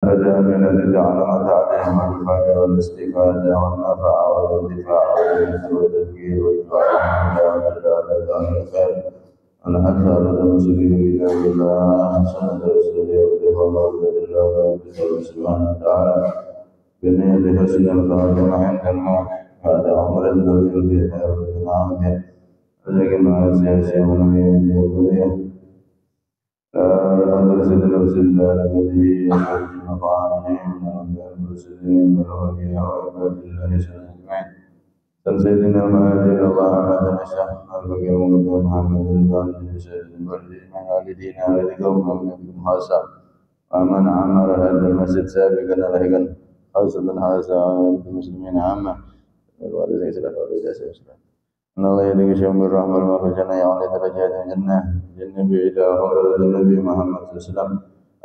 هذا من الذي علمت عليهم الإفادة والاستفادة والنفع والانتفاع والذكر والتذكير والدعاء والدلالة على الخير والحث على المسلمين كتاب الله سنة رسوله والإخوان الله سبحانه وتعالى بنية حسن الخاتمة عند الموت هذا أمر طويل في خير العافية ولكن مع السياسة ونبي يقول هذا سيدنا رسول الله الذي مطعمهم من المرسلين والأولياء وعباد الله أجمعين سيدنا المهاجر اللهم نشأ الفقير ومن محمد الوالد سيد الوالدين من والدينا والدكم ومن خاصة ومن عمر هذا المسجد سابقا لهجا خاصة هذا المسلمين عامة الوالدين سلام والدين سلام إن الله يدعي شيئا بالرحمة والمغفرة يعلي درجات الجنة جنة إلى حضرة النبي محمد صلى الله عليه وسلم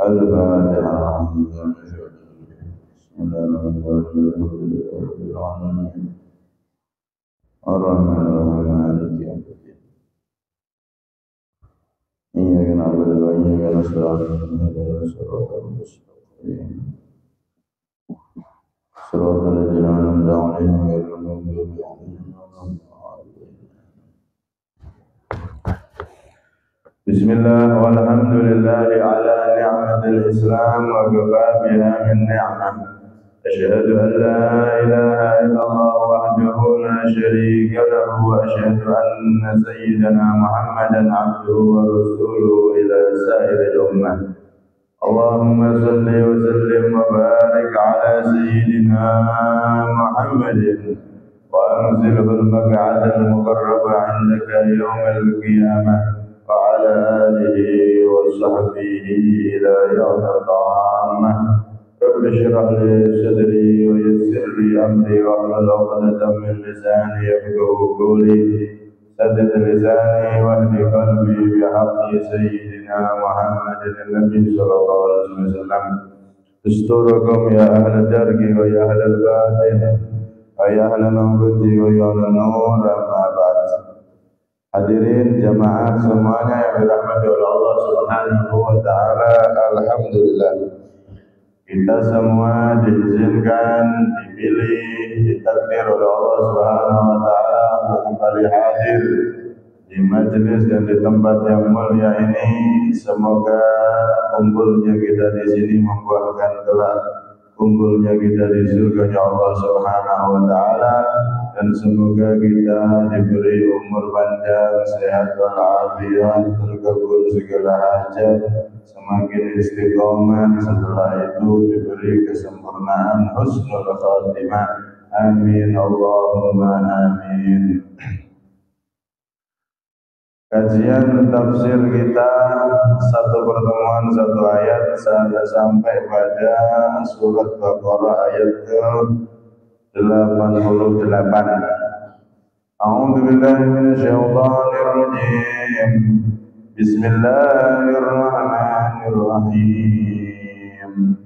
الفاتحة بسم الله الرحمن الرحيم الرحمن الرحيم مالك يوم الدين إياك نعبد وإياك نستعين اهدنا الصراط المستقيم صراط الذين أنعمت عليهم غير المغضوب عليهم ولا الضالين بسم الله والحمد لله على نعمة الإسلام وكفى بها من نعمة أشهد أن لا إله إلا الله وحده لا شريك له وأشهد أن سيدنا محمدا عبده ورسوله إلى سائر الأمة اللهم صل وسلم وبارك على سيدنا محمد وأنزله المقعد المقرب عندك يوم القيامة وعلى آله وصحبه إلى يوم القيامة رب اشرح لي صدري ويسر لي أمري واحلل عقدة من لساني يفقهوا قولي سدد لساني واهد قلبي بحق سيدنا محمد النبي صلى الله عليه وسلم استركم يا أهل الدرك ويا أهل الباطن ويا أهل النبوة ويا أهل النور أما بعد. Hadirin jamaah semuanya yang dirahmati oleh Allah Subhanahu wa taala, alhamdulillah. Kita semua diizinkan, dipilih, ditakdir oleh Allah Subhanahu wa taala untuk kembali hadir di majelis dan di tempat yang mulia ini. Semoga kumpulnya kita di sini membuahkan kelak kumpulnya kita di surga Allah Subhanahu wa taala, dan semoga kita diberi umur panjang, sehat walafiat, terkabul segala hajat, semakin istiqomah, setelah itu diberi kesempurnaan husnul khatimah. Amin Allahumma amin. Kajian tafsir kita satu pertemuan satu ayat sampai pada surat Baqarah ayat ke-88. A'udzu billahi minasyaitonir rajim. Bismillahirrahmanirrahim.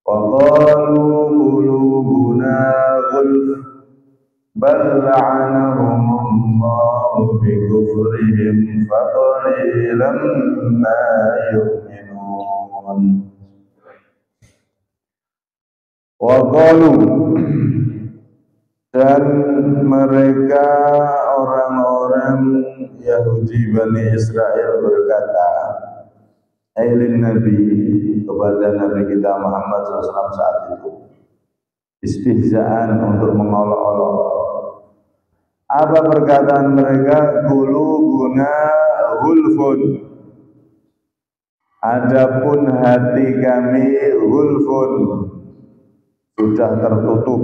Wa qalu qulubuna ghulf bal la'anahumullahu bi kufrihim faqalilan ma yu'minun. Wa qalu, dan mereka orang-orang Yahudi Bani Israel berkata, ailin Nabi, kepada Nabi kita Muhammad SAW saat itu, istihzaan, untuk mengolok-olok. Apa perkataan mereka? Qulubuna ghulfun, adapun hati kami ghulfun, sudah tertutup.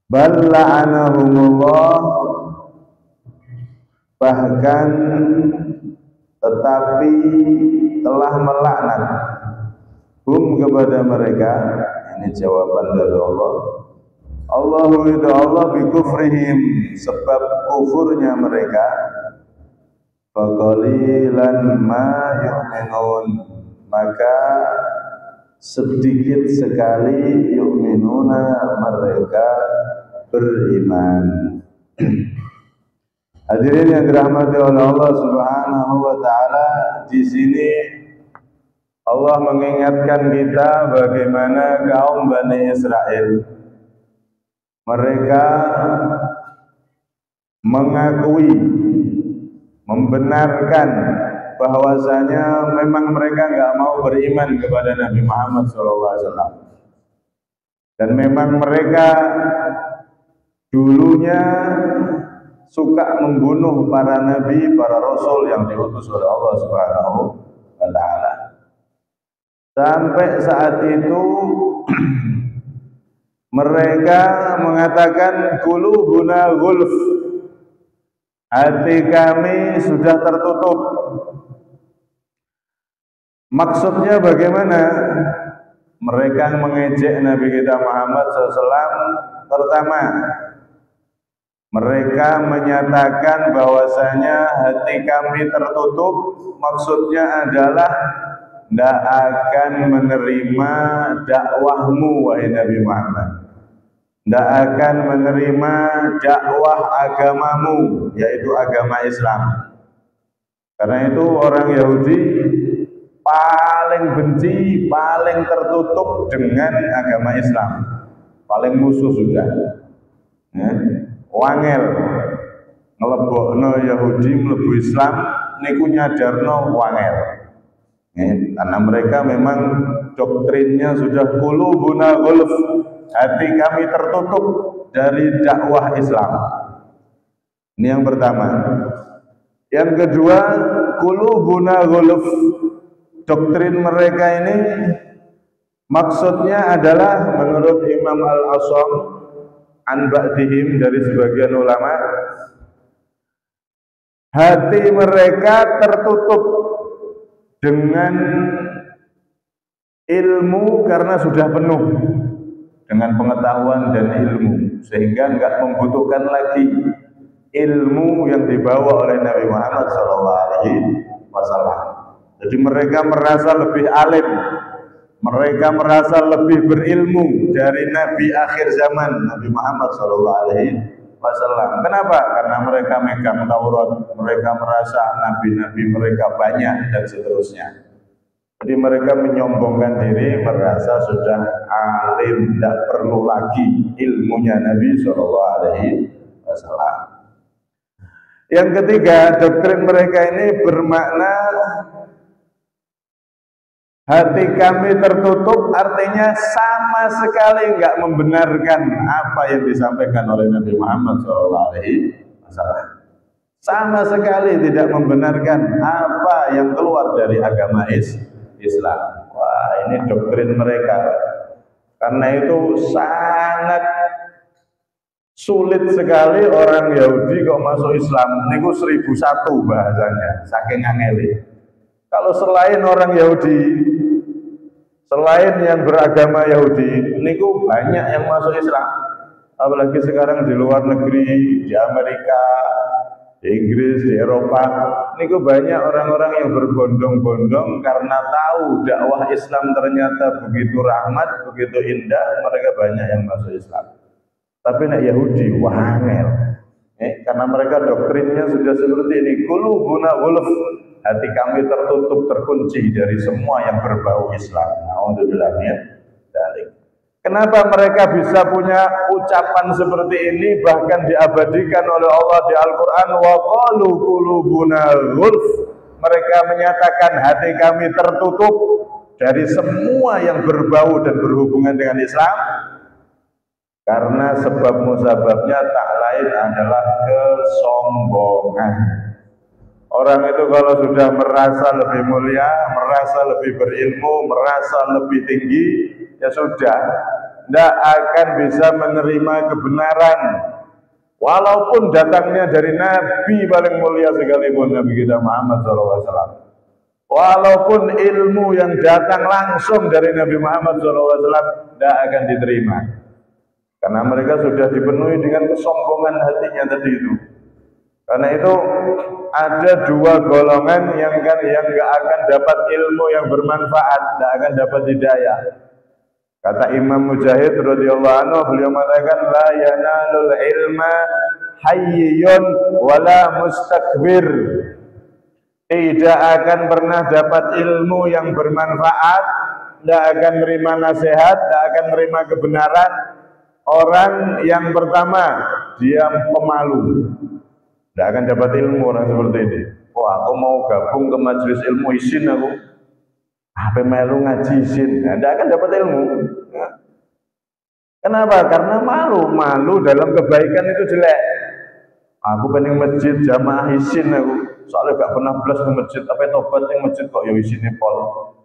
Bal la'anahumullah, bahkan tetapi telah melaknat hum, kepada mereka. Ini jawaban dari Allah. Allahu itu Allah bi kufrihim, sebab kufurnya mereka. Faqalilan ma yu'minun, maka sedikit sekali yu'minuna, mereka beriman. Hadirin yang dirahmati oleh Allah Subhanahu wa taala, di sini Allah mengingatkan kita bagaimana kaum Bani Israel. Mereka mengakui, membenarkan bahwasanya memang mereka nggak mau beriman kepada Nabi Muhammad SAW. Dan memang mereka dulunya suka membunuh para nabi, para rasul yang diutus oleh Allah Subhanahu wa taala. Sampai saat itu mereka mengatakan qulubuna ghulf, hati kami sudah tertutup. Maksudnya bagaimana? Mereka mengejek Nabi kita Muhammad SAW. Pertama, mereka menyatakan bahwasanya hati kami tertutup, maksudnya adalah tidak akan menerima dakwahmu wahai Nabi Muhammad, tidak akan menerima dakwah agamamu, yaitu agama Islam. Karena itu orang Yahudi paling benci, paling tertutup dengan agama Islam, paling musuh sudah. Wangel ngelebokno Yahudi mlebu Islam niku nyadarno wangel. Karena mereka memang doktrinnya sudah qulubuna ghulf, hati kami tertutup dari dakwah Islam. Ini yang pertama. Yang kedua, qulubuna ghulf, doktrin mereka ini maksudnya adalah menurut Imam Al-Asam an ba'dihim, dari sebagian ulama, hati mereka tertutup dengan ilmu karena sudah penuh dengan pengetahuan dan ilmu, sehingga enggak membutuhkan lagi ilmu yang dibawa oleh Nabi Muhammad SAW. Jadi mereka merasa lebih alim, mereka merasa lebih berilmu dari Nabi akhir zaman, Nabi Muhammad SAW. Kenapa? Karena mereka megang Taurat, mereka merasa nabi-nabi mereka banyak dan seterusnya. Jadi mereka menyombongkan diri, merasa sudah alim, tidak perlu lagi ilmunya Nabi SAW. Yang ketiga, doktrin mereka ini bermakna hati kami tertutup, artinya sama sekali enggak membenarkan apa yang disampaikan oleh Nabi Muhammad SAW. Sama sekali tidak membenarkan apa yang keluar dari agama Islam. Wah, ini doktrin mereka. Karena itu sangat sulit sekali orang Yahudi kok masuk Islam. Niku 1001 bahasanya, saking angeli. Kalau selain orang Yahudi, selain yang beragama Yahudi, niku banyak yang masuk Islam. Apalagi sekarang di luar negeri, di Amerika, di Inggris, di Eropa, niku banyak orang-orang yang berbondong-bondong karena tahu dakwah Islam ternyata begitu rahmat, begitu indah, mereka banyak yang masuk Islam. Tapi nak Yahudi, wangel. Karena mereka doktrinnya sudah seperti ini, qulubuna ghulf, hati kami tertutup, terkunci dari semua yang berbau Islam. Alhamdulillah. Kenapa mereka bisa punya ucapan seperti ini, bahkan diabadikan oleh Allah di Al-Quran? Wa qalu qulubuna ghulf, mereka menyatakan hati kami tertutup dari semua yang berbau dan berhubungan dengan Islam. Karena sebab musababnya tak lain adalah kesombongan. Orang itu kalau sudah merasa lebih mulia, merasa lebih berilmu, merasa lebih tinggi, ya sudah, tidak akan bisa menerima kebenaran. Walaupun datangnya dari Nabi paling mulia sekalipun, Nabi kita Muhammad SAW. Walaupun ilmu yang datang langsung dari Nabi Muhammad SAW tidak akan diterima. Karena mereka sudah dipenuhi dengan kesombongan hatinya tadi itu. Karena itu ada dua golongan yang nggak akan dapat ilmu yang bermanfaat, nggak akan dapat hidayah. Kata Imam Mujahid radhiyallahu anhu, beliau mengatakan la yanalul ilma hayyun wala mustakbir. tidak akan pernah dapat ilmu yang bermanfaat, tidak akan menerima nasihat, tidak akan menerima kebenaran. Orang yang pertama, dia pemalu, tidak akan dapat ilmu orang seperti ini. Oh, aku mau gabung ke majelis ilmu, izin aku. Apa melu ngaji izin? Tidak akan dapat ilmu. Kenapa? Karena malu dalam kebaikan itu jelek. Aku pengen masjid jamaah izin aku. Soalnya gak pernah belas ke masjid, tapi tobat yang masjid kok ya izinnya pol.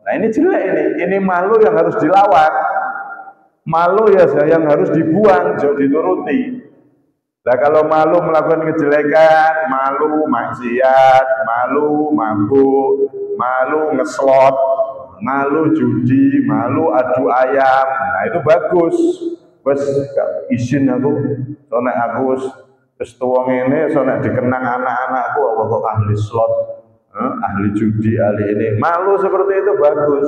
Nah ini jelek ini malu yang harus dilawan. Malu ya yang harus dibuang, jangan dituruti. Nah kalau malu melakukan kejelekan, malu maksiat, malu mabuk, malu ngeslot, malu judi, malu adu ayam, nah itu bagus. Wes izin aku, soalnya aku wis tuwa ngene, soalnya dikenang anak-anakku apa kok ahli slot, ahli judi, ahli ini. Malu seperti itu bagus.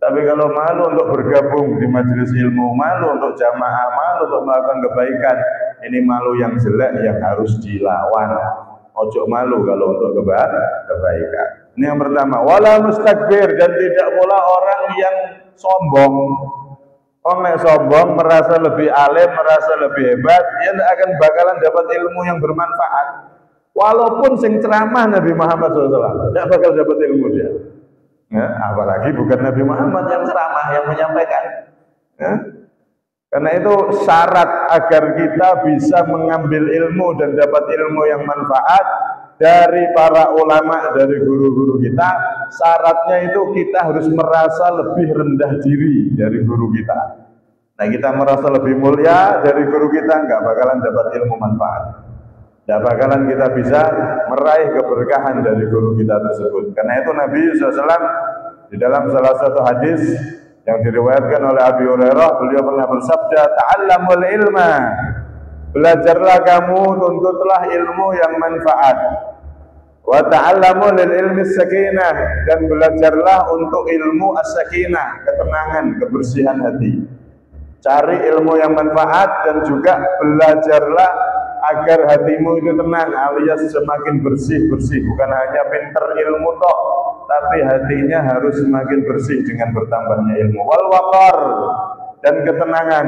Tapi kalau malu untuk bergabung di majelis ilmu, malu untuk jamaah, malu untuk melakukan kebaikan, ini malu yang jelek yang harus dilawan. Ojo malu kalau untuk kebaikan. Ini yang pertama. Wala mustakbir, dan tidak pula orang yang sombong. Orang yang sombong merasa lebih alim, merasa lebih hebat, dia tidak akan bakalan dapat ilmu yang bermanfaat. Walaupun sing ceramah Nabi Muhammad SAW, tidak bakal dapat ilmu dia. Ya, apalagi bukan Nabi Muhammad yang ceramah, yang menyampaikan. Ya. Karena itu syarat agar kita bisa mengambil ilmu dan dapat ilmu yang manfaat dari para ulama, dari guru-guru kita, syaratnya itu kita harus merasa lebih rendah diri dari guru kita. Nah, kita merasa lebih mulia dari guru kita, nggak bakalan dapat ilmu manfaat. Tidak bakalan kita bisa meraih keberkahan dari guru kita tersebut. Karena itu Nabi SAW di dalam salah satu hadis yang diriwayatkan oleh Abi Hurairah, beliau pernah bersabda, "Ta'allamul ilma." Belajarlah kamu, tuntutlah ilmu yang manfaat. Wa ta'allamu lil ilmi sakinah, dan belajarlah untuk ilmu as-sakinah, ketenangan, kebersihan hati. Cari ilmu yang manfaat dan juga belajarlah agar hatimu itu tenang, alias semakin bersih-bersih, bukan hanya pinter ilmu toh, tapi hatinya harus semakin bersih dengan bertambahnya ilmu. Wal waqar, dan ketenangan.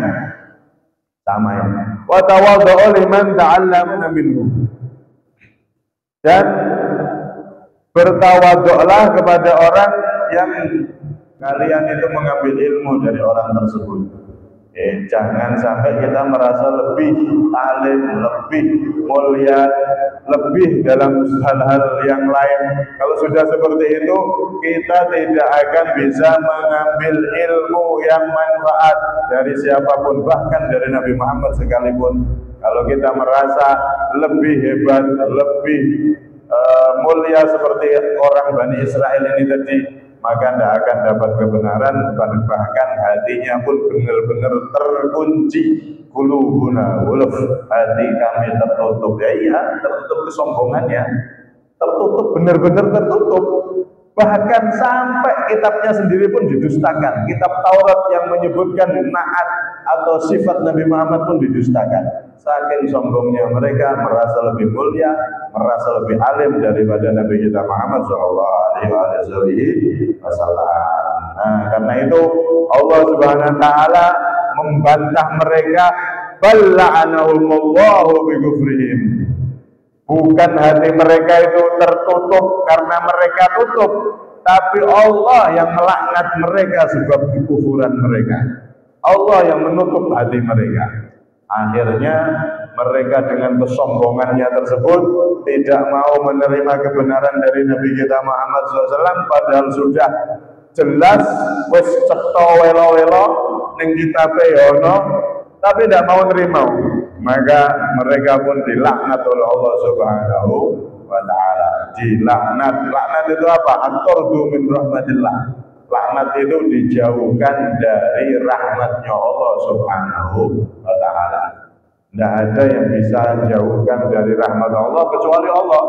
Sama ya. Wa tawadhu liman ta'allamna minhu, dan bertawaduklah kepada orang yang kalian itu mengambil ilmu dari orang tersebut. Jangan sampai kita merasa lebih alim, lebih mulia, lebih dalam hal-hal yang lain. Kalau sudah seperti itu, kita tidak akan bisa mengambil ilmu yang manfaat dari siapapun, bahkan dari Nabi Muhammad sekalipun. Kalau kita merasa lebih hebat, lebih mulia seperti orang Bani Israel ini tadi, maka tidak akan dapat kebenaran, bahkan hatinya pun benar-benar terkunci. Qulubuna gulf, hati kami tertutup. Ya iya, tertutup kesombongannya, tertutup, benar-benar tertutup. Bahkan sampai kitabnya sendiri pun didustakan. Kitab Taurat yang menyebutkan naat atau sifat Nabi Muhammad pun didustakan. Saking sombongnya mereka, merasa lebih mulia, merasa lebih alim daripada Nabi kita Muhammad SAW. Nah, karena itu Allah Subhanahu Wa Taala membantah mereka, balla'anahumullahu bikufrihim. Bukan hati mereka itu tertutup karena mereka tutup, tapi Allah yang melaknat mereka sebab kekufuran mereka. Allah yang menutup hati mereka. Akhirnya mereka dengan kesombongannya tersebut tidak mau menerima kebenaran dari Nabi kita Muhammad SAW, padahal sudah jelas wis cetha welo-welo ning kitabe ono, tapi tidak mau nerima. Maka mereka pun dilaknat oleh Allah Subhanahu wa Ta'ala. Dilaknat. Laknat itu apa? At-tardu min rahmatillah. Laknat itu dijauhkan dari rahmatnya Allah Subhanahu wa Ta'ala. Tidak ada yang bisa menjauhkan dari rahmat Allah kecuali Allah.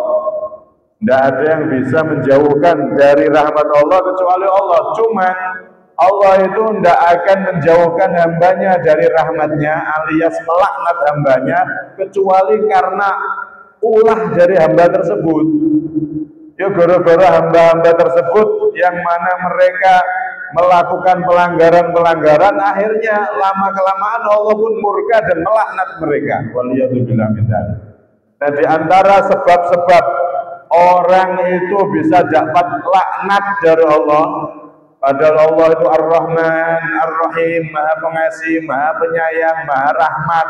Tidak ada yang bisa menjauhkan dari rahmat Allah kecuali Allah. Cuman Allah itu tidak akan menjauhkan hambanya dari rahmatnya, alias melaknat hambanya, kecuali karena ulah dari hamba tersebut. Ya gara-gara hamba-hamba tersebut yang mana mereka melakukan pelanggaran-pelanggaran, akhirnya lama-kelamaan Allah pun murka dan melaknat mereka. Waliyadzubillah min dzalik. Nah, di antara sebab-sebab orang itu bisa dapat laknat dari Allah, padahal Allah itu Ar-Rahman, Ar-Rahim, Maha Pengasih, Maha Penyayang, Maha Rahmat.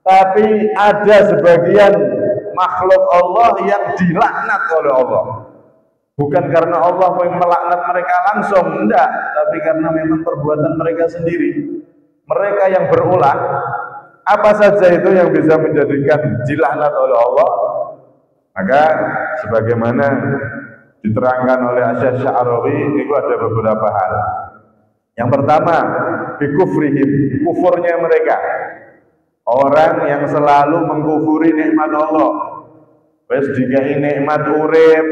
Tapi ada sebagian makhluk Allah yang dilaknat oleh Allah. Bukan karena Allah yang melaknat mereka langsung, enggak, tapi karena memang perbuatan mereka sendiri. Mereka yang berulah, apa saja itu yang bisa menjadikan dilaknat oleh Allah? Maka sebagaimana diterangkan oleh Asy-Syaikh Sya'rawi, itu ada beberapa hal. Yang pertama, bikufrihim, kufurnya mereka. Orang yang selalu mengkufuri nikmat Allah. Wes dikai nikmat urip,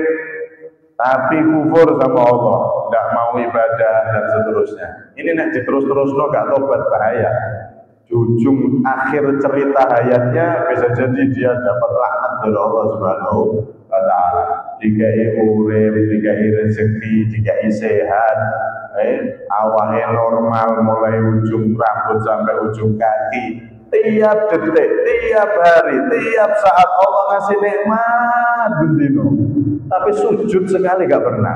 tapi kufur sama Allah, tidak mau ibadah dan seterusnya. Ini nek diterus-terus gak tobat bahaya. Di ujung akhir cerita hayatnya bisa jadi dia dapat laknat dari Allah Subhanahu wa taala. Dikai urip, dikai rezeki, dikai sehat, awalnya normal mulai ujung rambut sampai ujung kaki. Tiap detik, tiap hari, tiap saat Allah ngasih nikmat bendino. Tapi sujud sekali gak pernah.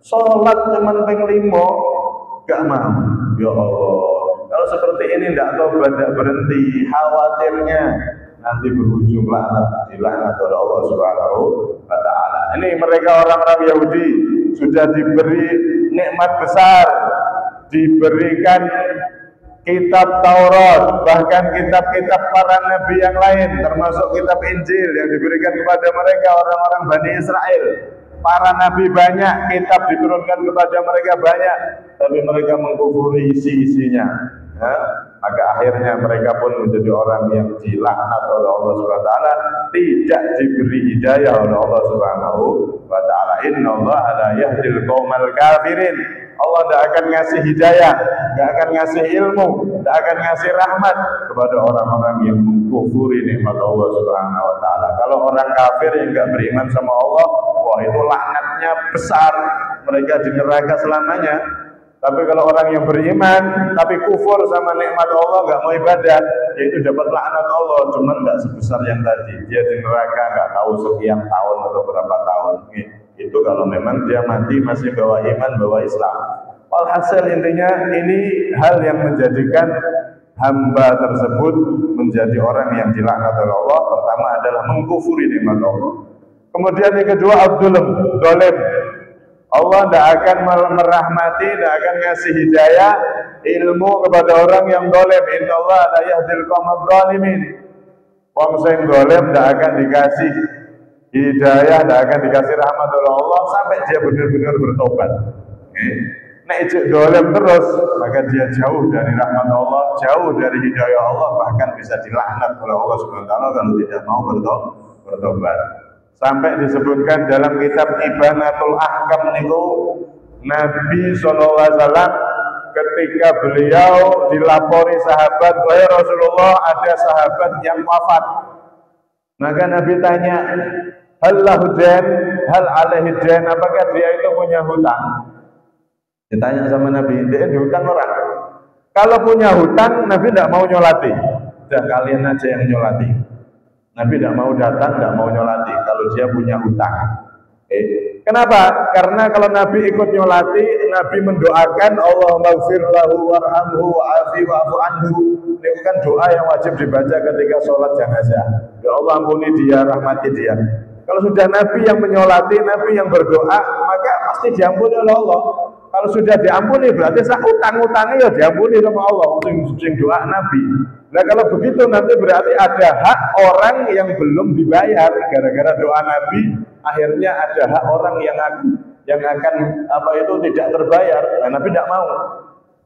Sholat cuman ping 5 gak mau. Ya Allah, kalau seperti ini tidak tobat, tidak berhenti, khawatirnya nanti berujung dilaknat oleh Allah Subhanahu wa taala. Ini mereka orang-orang Yahudi sudah diberi nikmat besar, diberikan kitab Taurat, bahkan kitab-kitab para nabi yang lain, termasuk kitab Injil yang diberikan kepada mereka orang-orang Bani Israel. Para nabi banyak, kitab diturunkan kepada mereka banyak, tapi mereka mengkufuri isi-isinya. Ya, maka akhirnya mereka pun menjadi orang yang dilaknat oleh Allah Subhanahu wa taala, tidak diberi hidayah oleh Allah Subhanahu wa taala. Innallaha la yahdil qaumal kafirin. Allah tidak akan ngasih hidayah, tidak akan ngasih ilmu, tidak akan ngasih rahmat kepada orang-orang yang mengkufuri nikmat Allah Subhanahu wa taala. Kalau orang kafir yang enggak beriman sama Allah, wah itu laknatnya besar, mereka di neraka selamanya. Tapi kalau orang yang beriman tapi kufur sama nikmat Allah, enggak mau ibadah, yaitu dapat laknat Allah, cuman enggak sebesar yang tadi. Dia di neraka enggak tahu sekian tahun atau berapa tahun. Itu kalau memang dia mati masih bawa iman, bawa Islam. Walhasil intinya ini hal yang menjadikan hamba tersebut menjadi orang yang dilaknat oleh Allah. Pertama adalah mengkufuri nikmat Allah. Kemudian yang kedua abdulum, dolim. Allah tidak akan merahmati, tidak akan ngasih hidayah ilmu kepada orang yang dolim. Innallaha la yahdil qaumadz zalimin. Wong sing dolim tidak akan dikasih hidayah, tidak akan dikasih rahmat oleh Allah sampai dia benar-benar bertobat. Nek ijek dolim terus, maka dia jauh dari rahmat Allah, jauh dari hidayah Allah, bahkan bisa dilaknat oleh Allah Subhanahu wa taala kalau tidak mau bertobat. Sampai disebutkan dalam kitab Ibanatul Ahkam niku, Nabi SAW ketika beliau dilapori sahabat, "Wahai Rasulullah, ada sahabat yang wafat." Maka Nabi tanya, "Hal lahu dain, hal alaihi dain?" Apakah dia itu punya hutang? Ditanya sama Nabi, "Dia hutang orang?" Kalau punya hutang, Nabi tidak mau nyolati. Udah kalian aja yang nyolati. Nabi tidak mau datang, tidak mau nyolati kalau dia punya hutang. Kenapa? Karena kalau Nabi ikut nyolati, Nabi mendoakan Allahumma ighfir lahu warhamhu wa'afi wa'fu anhu. Ini kan doa yang wajib dibaca ketika sholat jenazah. Ya Allah ampuni dia, rahmati dia. Kalau sudah Nabi yang menyolati, Nabi yang berdoa, maka pasti diampuni oleh Allah. Kalau sudah diampuni berarti utang-utangnya ya diampuni sama Allah. Sing doa Nabi. Nah kalau begitu nanti berarti ada hak orang yang belum dibayar gara-gara doa Nabi. Akhirnya ada hak orang yang akan tidak terbayar. Nah, Nabi tidak mau.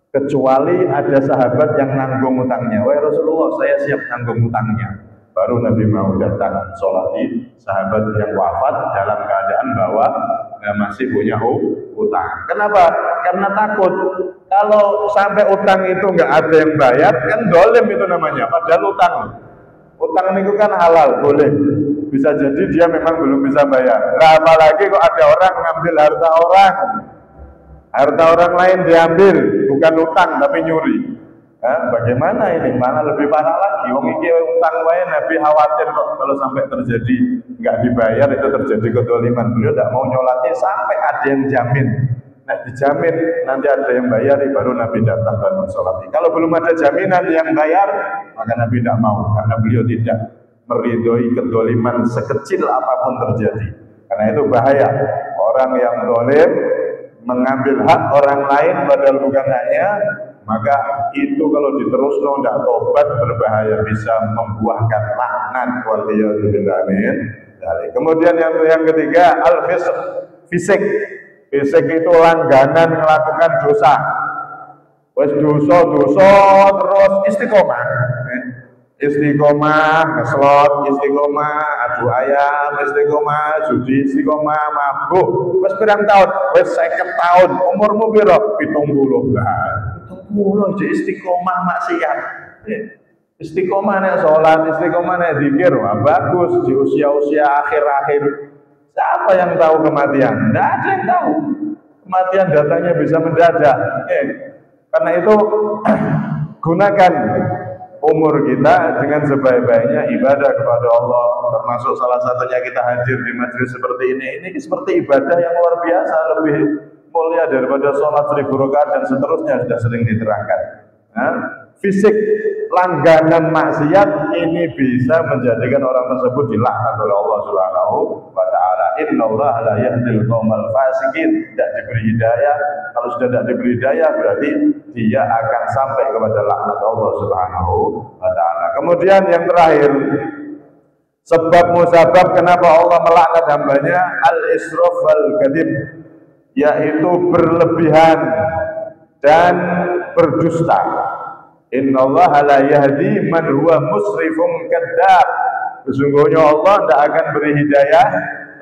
Kecuali ada sahabat yang nanggung utangnya. Wahai Rasulullah, saya siap nanggung utangnya. Baru Nabi mau datang sholati sahabat yang wafat dalam keadaan bahwa masih punya utang. Kenapa? Karena takut kalau sampai utang itu nggak ada yang bayar, kan dolim itu namanya. Padahal utang itu kan halal, boleh. bisa jadi dia memang belum bisa bayar. Nah, apalagi kok ada orang ngambil harta orang lain diambil, bukan utang tapi nyuri. Bagaimana ini? Mana lebih parah lagi? Wong iki utang wae Nabi khawatir kok kalau sampai terjadi nggak dibayar itu terjadi kedoliman. Beliau tidak mau nyolatnya sampai ada yang jamin. Nah, dijamin nanti ada yang bayar baru Nabi datang dan mensolati. Kalau belum ada jaminan yang bayar, maka Nabi tidak mau karena beliau tidak meridhoi kedoliman sekecil apapun terjadi. Karena itu bahaya orang yang dolim mengambil hak orang lain padahal bukan haknya, maka itu kalau diteruskan tidak tobat berbahaya, bisa membuahkan laknat waliyadzubillah amin. Kemudian yang ketiga fisik itu langganan melakukan dosa. Wes dosa terus istiqomah. Istiqomah, ngeslot, istiqomah, adu ayam, istiqomah, judi, istiqomah, mabuk. Wes pirang tahun? Wes 50 tahun. Umurmu piro? 70 lah. 70 jadi istiqomah maksiat. Istiqomah nek salat, istiqomah nek zikir, wah bagus di usia-usia akhir-akhir. Siapa yang tahu kematian? Tidak ada yang tahu. Kematian datangnya bisa mendadak. Karena itu gunakan umur kita dengan sebaik-baiknya ibadah kepada Allah. Termasuk salah satunya kita hadir di majelis seperti ini. Ini seperti ibadah yang luar biasa, lebih mulia daripada sholat 1000 rakaat dan seterusnya, sudah sering diterangkan. Fisik langganan maksiat ini bisa menjadikan orang tersebut dilaknat oleh Allah Subhanahu wa taala. Innallaha la yahdil qaumal fasikin. Tidak diberi hidayah. Kalau sudah tidak diberi hidayah berarti dia akan sampai kepada laknat Allah Subhanahu wa taala. Kemudian yang terakhir, sebab musabab kenapa Allah melaknat hambanya, al-israf wal kadzib, yaitu berlebihan dan berdusta. Innallaha la yahdi man huwa musrifun kadzdzab. Sesungguhnya Allah tidak akan beri hidayah.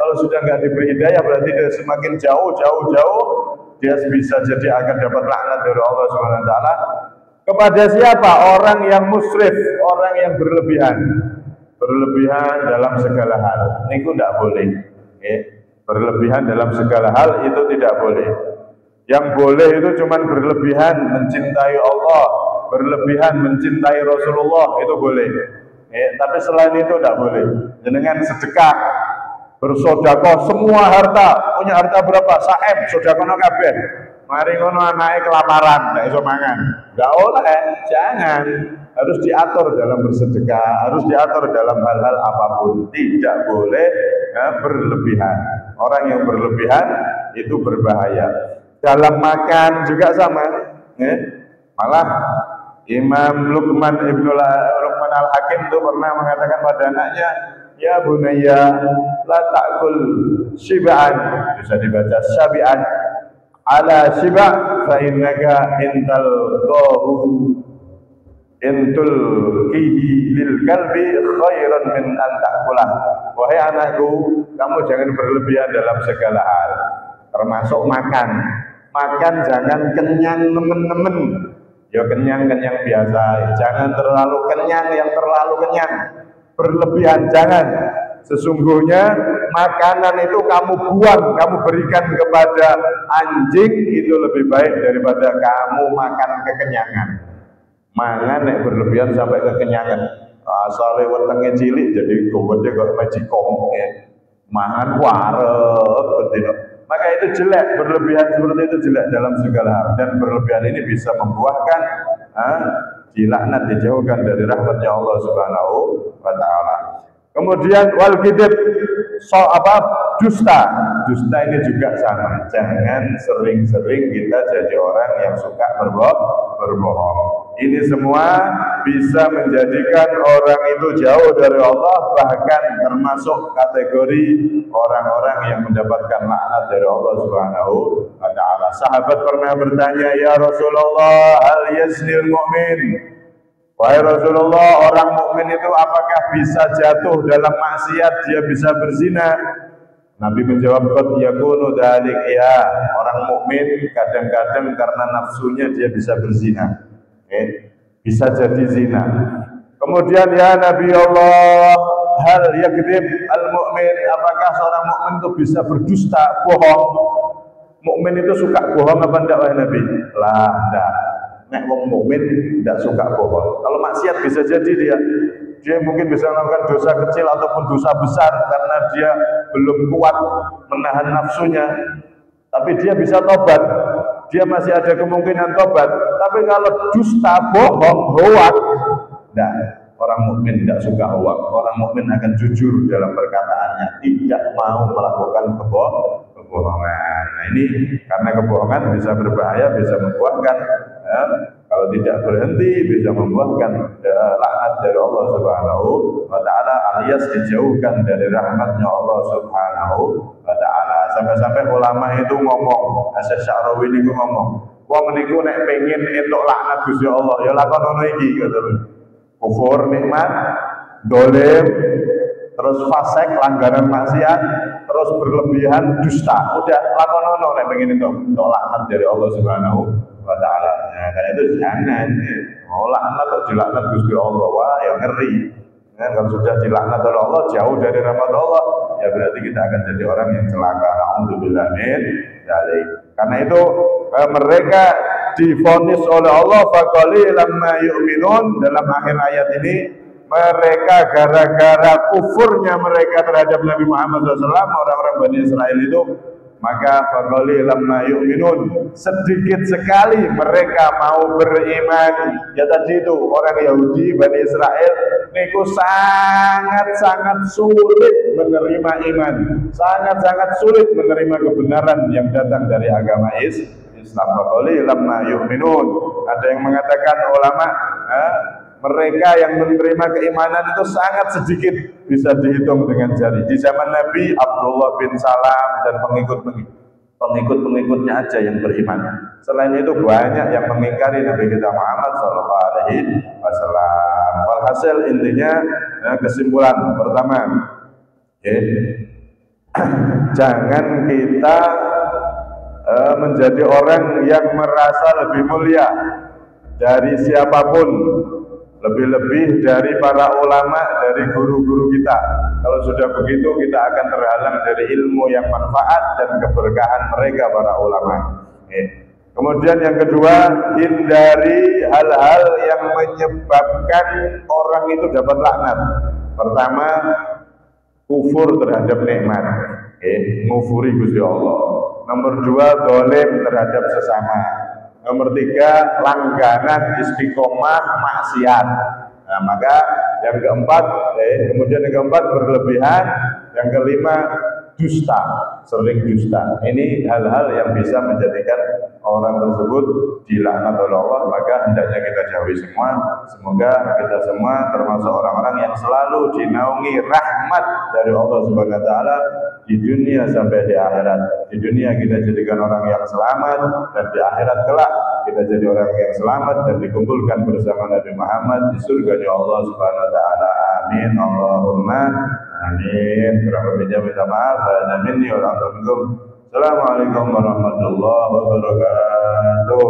Kalau sudah nggak diberi hidayah berarti dia semakin jauh dia bisa jadi akan dapat laknat dari Allah Subhanahu wa taala. Kepada siapa? Orang yang musrif, orang yang berlebihan. Berlebihan dalam segala hal. Ini tidak boleh. Berlebihan dalam segala hal itu tidak boleh. Yang boleh itu cuma berlebihan mencintai Allah, berlebihan mencintai Rasulullah, itu boleh. Tapi selain itu tidak boleh. Dengan sedekah, bersodakoh semua harta, punya harta berapa? Saem, sodakono kabeh. Mari ngono anake kelaparan, ndak iso mangan. Enggak oleh, jangan. Harus diatur dalam bersedekah, harus diatur dalam hal-hal apapun. Tidak boleh berlebihan. Orang yang berlebihan itu berbahaya. Dalam makan juga sama. Malah Imam Luqman al-Hakim itu pernah mengatakan pada anaknya, ya bunayya la ta'kul shib'an, bisa dibaca syabi'an, ala shiba' fa innaka intal kihi lil kalbi khairan min an ta'kulah. Wahai anakku, kamu jangan berlebihan dalam segala hal, termasuk makan. Makan jangan kenyang nemen-nemen. Ya kenyang-kenyang biasa, jangan terlalu kenyang yang terlalu kenyang. Berlebihan jangan. Sesungguhnya makanan itu kamu buang, kamu berikan kepada anjing, itu lebih baik daripada kamu makan kekenyangan. Mangan nek berlebihan sampai kekenyangan. Asale wetenge cilik jadi gowede kok magicom. Mangan wareg betina. Maka itu jelek, berlebihan seperti itu jelek dalam segala hal, dan berlebihan ini bisa membuahkan dilaknat, dijauhkan dari rahmatnya Allah Subhanahu wa taala. Kemudian wal kadzib, dusta. Dusta ini juga sama. Jangan sering-sering kita jadi orang yang suka berbohong. Ini semua bisa menjadikan orang itu jauh dari Allah, bahkan termasuk kategori orang-orang yang mendapatkan laknat dari Allah Subhanahu wa taala. Sahabat pernah bertanya, "Ya Rasulullah, hal yasnil mu'min?" Wahai Rasulullah, orang mukmin itu apakah bisa jatuh dalam maksiat, dia bisa berzina? Nabi menjawab, qad yakunu dzalik, ya, orang mukmin kadang-kadang karena nafsunya dia bisa berzina. Bisa jadi zina. Kemudian, ya Nabi Allah, hal yakdzib al-mu'min, apakah seorang mukmin itu bisa berdusta, bohong? Mukmin itu suka bohong apa enggak wahai Nabi? Lah, enggak. Nek wong mukmin enggak suka bohong. Kalau maksiat bisa jadi dia mungkin bisa melakukan dosa kecil ataupun dosa besar karena dia belum kuat menahan nafsunya, tapi dia bisa tobat, dia masih ada kemungkinan tobat. Tapi kalau dusta, bohong, hoak, nah, orang mukmin tidak suka hoak. Orang mukmin akan jujur dalam perkataannya, tidak mau melakukan kebohongan. Nah, ini karena kebohongan bisa berbahaya, bisa membuahkan kalau tidak berhenti bisa membuahkan laknat dari Allah Subhanahu wa taala, alias dijauhkan dari rahmatnya Allah Subhanahu wa taala. Sampai-sampai ulama itu ngomong, Asy-Sya'rawi niku ngomong, wong niku nek pengin entuk laknat Gusti Allah ya lakon ngono iki gitu. Kufur nikmat, dolim, terus fasik, langgaran maksiat, terus berlebihan, dusta. Udah lakon ngono nek pengin entuk laknat dari Allah Subhanahu wa taala. Nah, karena itu jangan laknat atau dilaknat Gusti Allah. Wah, ya ngeri. Nah, kalau sudah dilaknat oleh Allah, jauh dari rahmat Allah, ya berarti kita akan jadi orang yang celaka. Alhamdulillah min dzalik. Karena itu mereka divonis oleh Allah faqalilan ma yu'minun. Dalam akhir ayat ini, mereka gara-gara kufurnya mereka terhadap Nabi Muhammad SAW, orang-orang Bani Israel itu, maka faqalilan ma yu'minun, sedikit sekali mereka mau beriman. Ya tadi itu orang Yahudi Bani Israel niku sangat-sangat sulit menerima iman, sangat-sangat sulit menerima kebenaran yang datang dari agama Islam. Faqalilan ma yu'minun. Ada yang mengatakan ulama, mereka yang menerima keimanan itu sangat sedikit, bisa dihitung dengan jari. Di zaman Nabi, Abdullah bin Salam dan pengikut-pengikutnya aja yang beriman. Selain itu banyak yang mengingkari Nabi kita Muhammad SAW. Walhasil intinya, kesimpulan pertama, jangan kita menjadi orang yang merasa lebih mulia dari siapapun, lebih-lebih dari para ulama, dari guru-guru kita. Kalau sudah begitu, kita akan terhalang dari ilmu yang manfaat dan keberkahan mereka para ulama. Kemudian yang kedua, hindari hal-hal yang menyebabkan orang itu dapat laknat. Pertama, kufur terhadap nikmat, ngufuri Gusti Allah. Nomor dua, dolim terhadap sesama. Nomor tiga, langganan istiqomah maksiat. Nah, maka yang keempat, kemudian yang keempat berlebihan. Yang kelima, dusta, sering dusta. Ini hal-hal yang bisa menjadikan orang tersebut dilaknat oleh Allah, maka hendaknya kita jauhi semua. Semoga kita semua termasuk orang-orang yang selalu dinaungi rahmat dari Allah Subhanahu wa taala di dunia sampai di akhirat. Di dunia kita jadikan orang yang selamat, dan di akhirat kelak kita jadi orang yang selamat dan dikumpulkan bersama Nabi Muhammad di surga Allah Subhanahu wa taala. Amin. Allahumma amin. Kurang lebihnya minta maaf. Assalamualaikum warahmatullahi wabarakatuh.